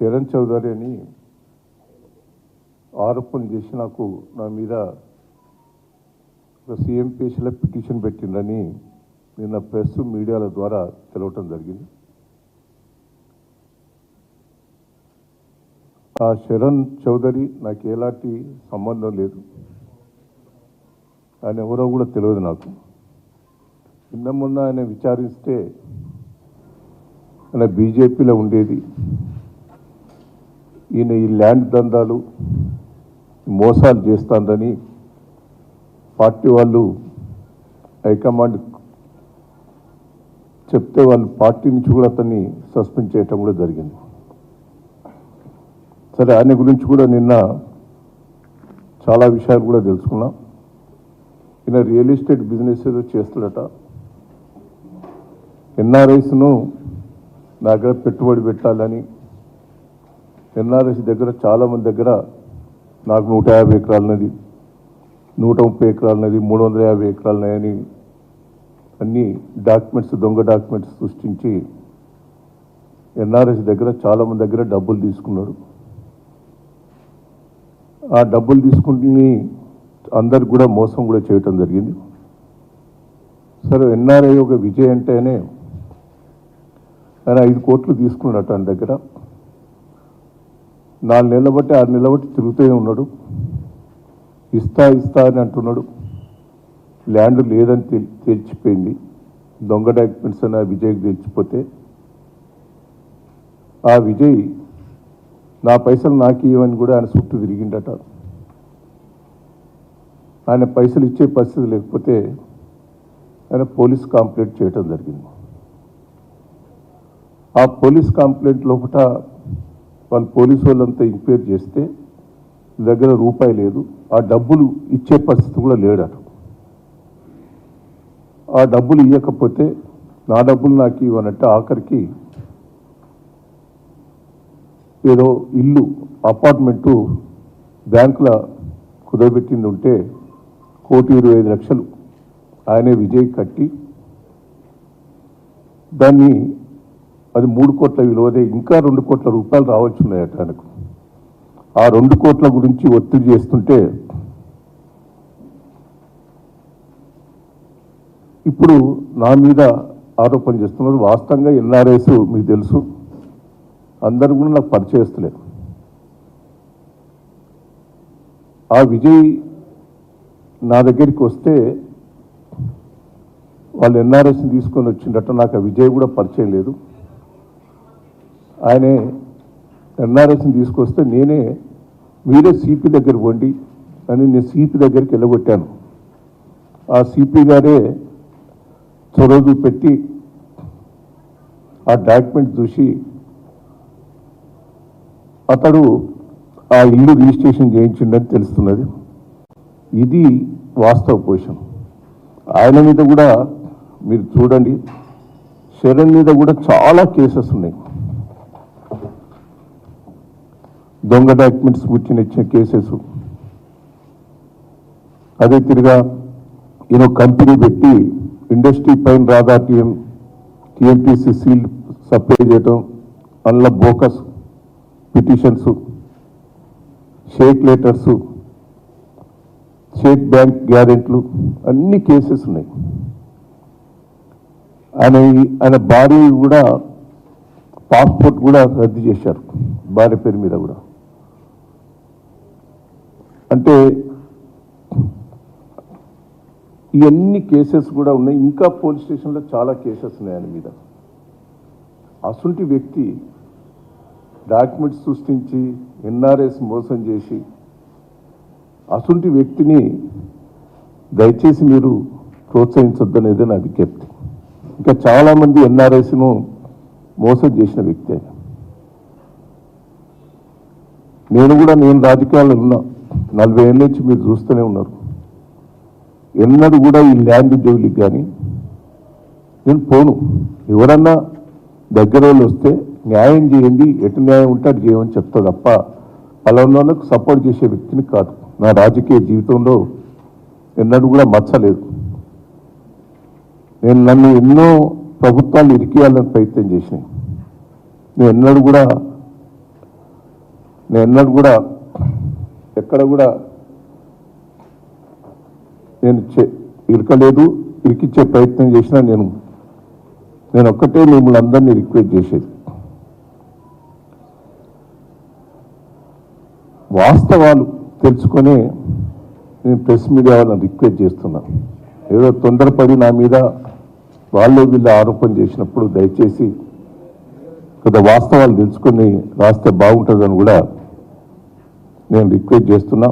చరణ్ చౌదరి అని ఆరోపణ చేసి నా మీద ఒక CMPSలో పిటిషన్ పెట్టిందని నిన్న ప్రెస్ మీడియాల ద్వారా తెలవటం జరిగింది. ఆ చరణ్ చౌదరి నాకు ఎలాంటి సంబంధం లేదు, ఆయన ఎవరో కూడా తెలియదు నాకు. మొన్న ఆయన విచారిస్తే ఆయన బీజేపీలో ఉండేది, ఈయన ఈ ల్యాండ్ దందాలు మోసాలు చేస్తుందని పార్టీ వాళ్ళు హైకమాండ్ చెప్తే వాళ్ళు పార్టీ నుంచి కూడా అతన్ని సస్పెండ్ చేయటం కూడా జరిగింది. సరే, ఆయన గురించి కూడా నిన్న చాలా విషయాలు కూడా తెలుసుకున్నాం. ఈయన రియల్ ఎస్టేట్ బిజినెస్ ఏదో చేస్తాడట. NRIస్ను నా దగ్గర పెట్టుబడి పెట్టాలని, NRIస్ దగ్గర చాలామంది దగ్గర నాకు 150 ఎకరాలన్నది, 130 ఎకరాలన్నది, 350 ఎకరాలన్నాయని అన్ని డాక్యుమెంట్స్, దొంగ డాక్యుమెంట్స్ సృష్టించి NRIస్ దగ్గర చాలామంది దగ్గర డబ్బులు తీసుకున్నాడు. ఆ డబ్బులు తీసుకుని అందరికి కూడా మోసం కూడా చేయటం జరిగింది. సరే, NRI ఒక విజయ్ అంటేనే ఆయన 5 కోట్లు తీసుకున్నాడట. ఆయన దగ్గర 4 నెలల బట్టి 6 నెలల బట్టి తిరుగుతూనే ఉన్నాడు. ఇస్తా అని అంటున్నాడు. ల్యాండ్ లేదని తేల్చిపోయింది. దొంగ డాక్యుమెంట్స్ అని ఆ విజయ్కి తెలిసిపోతే ఆ విజయ్ నా పైసలు నాకు ఇవ్వని కూడా ఆయన చుట్టూ తిరిగిండట. ఆయన పైసలు ఇచ్చే పరిస్థితి లేకపోతే ఆయన పోలీస్ కంప్లైంట్ చేయటం జరిగింది. ఆ పోలీస్ కంప్లైంట్ లోపల వాళ్ళు పోలీసు వాళ్ళంతా ఎంక్వైరీ చేస్తే దగ్గర రూపాయి లేదు, ఆ డబ్బులు ఇచ్చే పరిస్థితి కూడా లేడట. ఆ డబ్బులు ఇవ్వకపోతే నా డబ్బులు నాకు ఇవ్వనంటే ఆఖరికి ఏదో ఇల్లు అపార్ట్మెంటు బ్యాంకులో కుదరబెట్టింది ఉంటే 1,25,00,000 ఆయనే విజయ్ కట్టి దాన్ని అది 3 కోట్ల విలువదే ఇంకా 2 కోట్ల రూపాయలు రావచ్చున్నాయట ఆయనకు. ఆ 2 కోట్ల గురించి ఒత్తిడి చేస్తుంటే ఇప్పుడు నా మీద ఆరోపణ చేస్తున్నారు. వాస్తవంగా NRIs మీకు తెలుసు, అందరూ కూడా నాకు పరిచయస్తులే. ఆ విజయ్ నా దగ్గరికి వస్తే వాళ్ళు NRIs తీసుకొని వచ్చిందట. నాకు ఆ విజయ్ కూడా పరిచయం లేదు. ఆయనే NRIs తీసుకొస్తే మీరే CP దగ్గర పోండి అని నేను CP దగ్గరికి వెళ్ళగొట్టాను. ఆ CP గారే చొరవ పెట్టి ఆ డాక్యుమెంట్ చూసి అతడు ఆ ఇల్లు రిజిస్ట్రేషన్ చేయించిండని తెలుస్తున్నది. ఇది వాస్తవ పొజిషన్. ఆయన మీద కూడా మీరు చూడండి, శరణ్ మీద కూడా చాలా కేసెస్ ఉన్నాయి. దొంగ డాక్యుమెంట్స్ ఇచ్చిన కేసెస్. అదే తిరిగా ఈయన కంపెనీ పెట్టి ఇండస్ట్రీ పైన రాధార్ TMPC సీల్ సప్లై చేయటం, అందులో bogus petitions, cheque letters, cheque bank గ్యారెంట్లు అన్ని కేసెస్ ఉన్నాయి. ఆయన భార్య కూడా పాస్పోర్ట్ కూడా రద్దు చేశారు, భార్య పేరు మీద కూడా. అంటే ఇవన్నీ కేసెస్ కూడా ఉన్నాయి. ఇంకా పోలీస్ స్టేషన్లో చాలా కేసెస్ ఉన్నాయి ఆయన మీద. అసంటి వ్యక్తి డాక్యుమెంట్స్ సృష్టించి NRIs మోసం చేసి అసంటి వ్యక్తిని దయచేసి మీరు ప్రోత్సహించొద్దనేది నా విజ్ఞప్తి. ఇంకా చాలామంది NRIస్ను మోసం చేసిన వ్యక్తి ఆయన. నేను రాజకీయాల్లో ఉన్నా, 40 ఏళ్ళ నుంచి మీరు చూస్తూనే ఉన్నారు. ఎన్నడూ కూడా ఈ ల్యాండ్ జోలికి కానీ నేను పోను. ఎవరన్నా దగ్గర వాళ్ళు వస్తే న్యాయం చేయండి, ఎటు న్యాయం ఉంటే అటు చేయమని చెప్తా తప్ప పలానాకు సపోర్ట్ చేసే వ్యక్తిని కాదు. నా రాజకీయ జీవితంలో ఎన్నడూ కూడా మచ్చలేదు. నన్ను ఎన్నో ప్రభుత్వాలు ఇరికేయాలని ప్రయత్నం చేసినాయి. నేను ఎన్నడూ కూడా నేను ఎన్నడూ కూడా ఎక్కడ కూడా నేను ఇరకలేదు, ఇరికిచ్చే ప్రయత్నం చేసినా నేను ఒక్కటే మిమ్మల్ని అందరినీ రిక్వెస్ట్ చేసేది, వాస్తవాలు తెలుసుకొని నేను ప్రెస్ మీడియా వాళ్ళని రిక్వెస్ట్ చేస్తున్నా. ఏదో తొందరపడి నా మీద వాళ్ళు వీళ్ళు ఆరోపణ చేసినప్పుడు దయచేసి కొంత వాస్తవాలు తెలుసుకొని రాస్తే బాగుంటుందని కూడా నేను రిక్వెస్ట్ చేస్తున్నా.